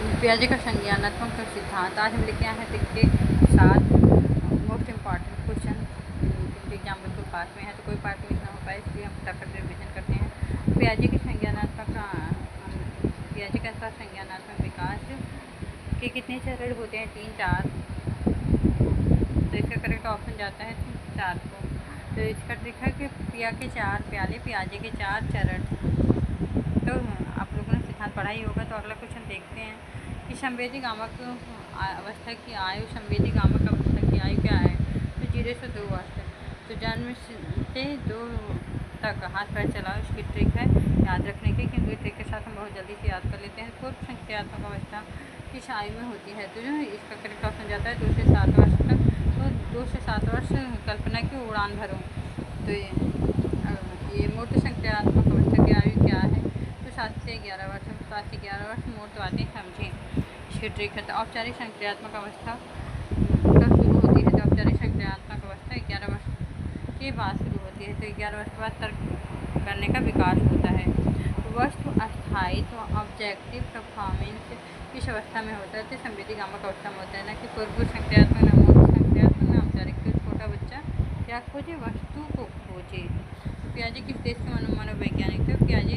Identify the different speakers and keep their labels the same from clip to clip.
Speaker 1: पियाजे का संज्ञानात्मक सिद्धांत। आज हम लेके आए हैं देखिए 7 मोस्ट इम्पॉर्टेंट क्वेश्चन। एग्जाम बिल्कुल पास में है तो कोई पार्ट मिस ना हो पाए, इसलिए हम फटाफट रिविजन करते हैं। पियाजे का संज्ञानात्मक विकास के कितने चरण होते हैं? 3-4। तो इसका करेक्ट ऑप्शन जाता है 4 को। तो इसका देखा कि पिया के 4 प्याले, पियाजे के 4 चरण। तो आप लोगों ने सिद्धांत पढ़ा ही होगा। तो अगला क्वेश्चन देखते हैं कि संवेदी गामक अवस्था की आयु, संवेदी गामक अवस्था की आयु क्या है? तो 0 से 2 वर्ष। तो जन्म से 2 तक हाथ पैर चलाओ, इसकी ट्रिक है याद रखने की, क्योंकि ट्रिक के साथ हम बहुत जल्दी से याद कर लेते हैं। पूर्व संक्रियात्मक अवस्था किस आयु में होती है? तो जो इसका करेक्ट ऑप्शन जाता है 2 से 7 वर्ष तक। तो 2 से 7 वर्ष कल्पना की उड़ान भरो। तो ये मूर्त संक्रियात्मक अवस्था की आयु क्या है? तो 7 से 11 वर्ष। 7 से 11 वर्ष मूर्त बातें समझें, इसकी ट्रिक है। तो औपचारिक संक्रियात्मक अवस्था कब शुरू होती है? तो औपचारिक संक्रियात्मक अवस्था 11 वर्ष के बाद शुरू होती है। तो 11 वर्ष के बाद तर्क करने का विकास होता है। वस्तु अस्थायित्व ऑब्जेक्टिव परफॉर्मेंस किस अवस्था में होता है? तो संवेदी गामक अवस्था में होता है, ना कि पूर्व संक्रियात्मक, न मूर्त संक्रियात्मक, न औपचारिक। तो छोटा बच्चा क्या खोजे? वस्तु को खोजे। तो पियाजे किस देश के मनोवैज्ञानिक थे? पियाजे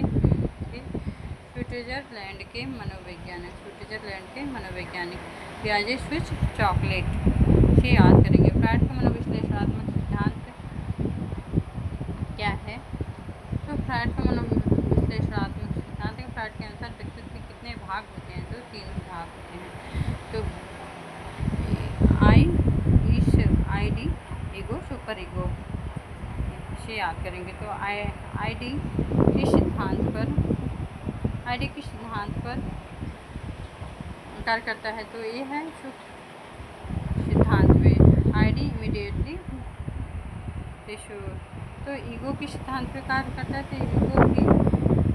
Speaker 1: स्विट्जरलैंड के मनोवैज्ञानिक। पियाजे स्विच चॉकलेट से याद करेंगे। फ्रायड का मनोविश्लेषणात्मक सिद्धांत क्या है? तो फ्रायड का मनोविश्लेषणात्मक सिद्धांत है। फ्रायड के अनुसार व्यक्तित्व के कितने भाग होते हैं? तो 3 भाग होते हैं। तो ID ईगो, सुपर ईगो से याद करेंगे। तो ID किस सिद्धांत पर कार्य करता है? तो ये है सिद्धांत पे। ID इमीडिएटली तो ईगो किस सिद्धांत पे कार्य करता है? तो ईगो की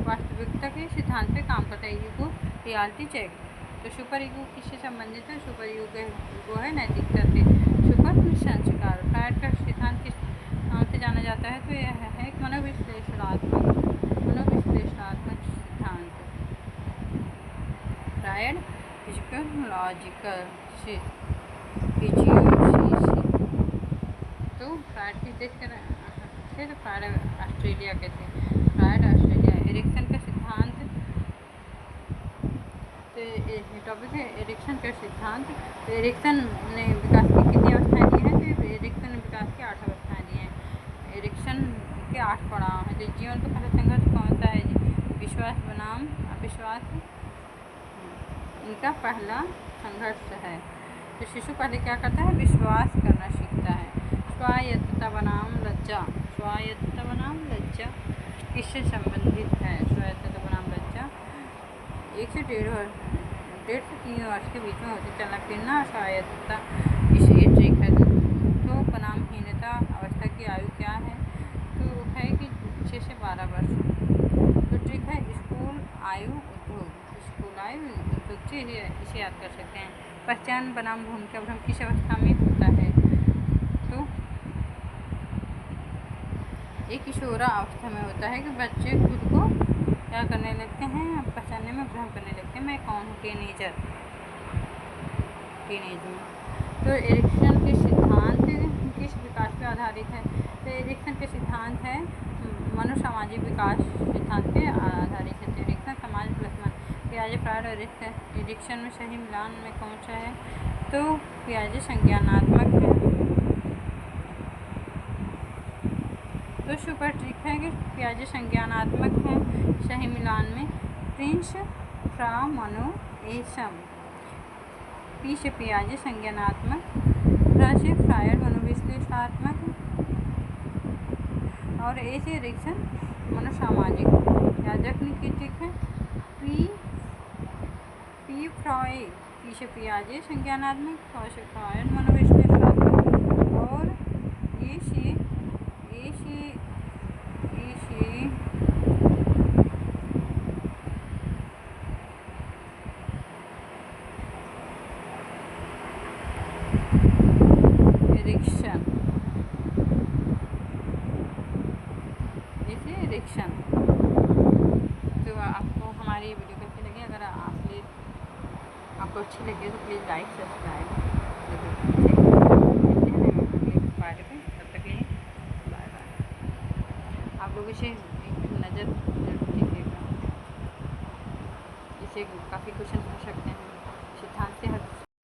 Speaker 1: वास्तविकता के सिद्धांत पे काम करता है। Ego reality check. तो सुपर ईगो किससे संबंधित है? सुपर ईगो है नैतिकता से। सुपर संस्कार। फ्रायड का सिद्धांत किस नाम से जाना जाता है? तो यह है एक मनोविश्लेषणात्मक सिद्धांत। फ्रायड फिजियोलॉजिकल तो फ्रायड किस देश के थे? तो फ्रायड ऑस्ट्रेलिया के थे। Freud Australia. एरिक्सन का सिद्धांत, तो टॉपिक है एरिक्सन का सिद्धांत। तो एरिक्सन ने विकास की कितनी अवस्थाएं दी हैं? तो एरिक्सन ने विकास की 8 अवस्थाएं दी हैं। एरिक्सन के 8 पड़ाव हैं। तो जीवन का पहला संघर्ष कौन सा है? विश्वास बनाम अविश्वास इनका पहला संघर्ष है। तो शिशु पहले क्या करता है? विश्वास करना सीखता है। स्वायत्तता बनाम लज्जा। स्वायत्तता बनाम लज्जा किससे संबंधित है? स्वायत्तता बनाम लज्जा 1 से 1.5 से 3 वर्ष के बीच में होती चलना फिरना। स्वायत्तता इसे ट्रिक है। तो बनामहीनता अवस्था की आयु क्या है? तो है कि 6 से 12 वर्ष। तो ट्रिक है स्कूल आयु उद्योग। स्कूल आयु उद्योग से इसे याद कर सकते हैं। पहचान बनाम भूमिका भ्रम किस अवस्था में होता है? तो एक किशोरा अवस्था में होता है कि बच्चे खुद को क्या करने लगते हैं? पहचानने में भ्रम करने लगते हैं, मैं कौन हूँ? टीनेज में। तो एरिक्सन के सिद्धांत किस विकास पर आधारित है? तो एरिक्सन के सिद्धांत है मनोसामाजिक विकास सिद्धांत पे आधारित है। तो एरिक्सन समाज प्लस मन। पियाजे, फ्रायड और एरिक्सन में सही मिलान में कौन सा है? तो पियाजे संज्ञानात्मक है। तो सुपर ट्रिक है कि पियाजे संज्ञानात्मक है। सही मिलान में प्रिंस फ्रा मनोएसम। पी से पियाजे संज्ञानात्मक, फ्रा से फ्रायड मनोविश्लेषणात्मक और ए से एरिक्सन मनोसामाजिक। याद रखने की ट्रिक है पी फ्रॉइड, पी से पियाजे संज्ञानात्मक, फ्रा से फ्रायड मनोविश्लेषणात्मक और ए से एरिक्सन। तो आपको हमारी वीडियो कैसी लगी? अगर आपने आपको अच्छी लगी तो प्लीज़ लाइक सब्सक्राइब मिलते हैं अगले बारे में। तब तक के लिए बाय बाय। आप लोग इसे एक नज़र जरूर दीजिएगा, इसे काफ़ी क्वेश्चन पूछ सकते हैं, सिद्धांत से हर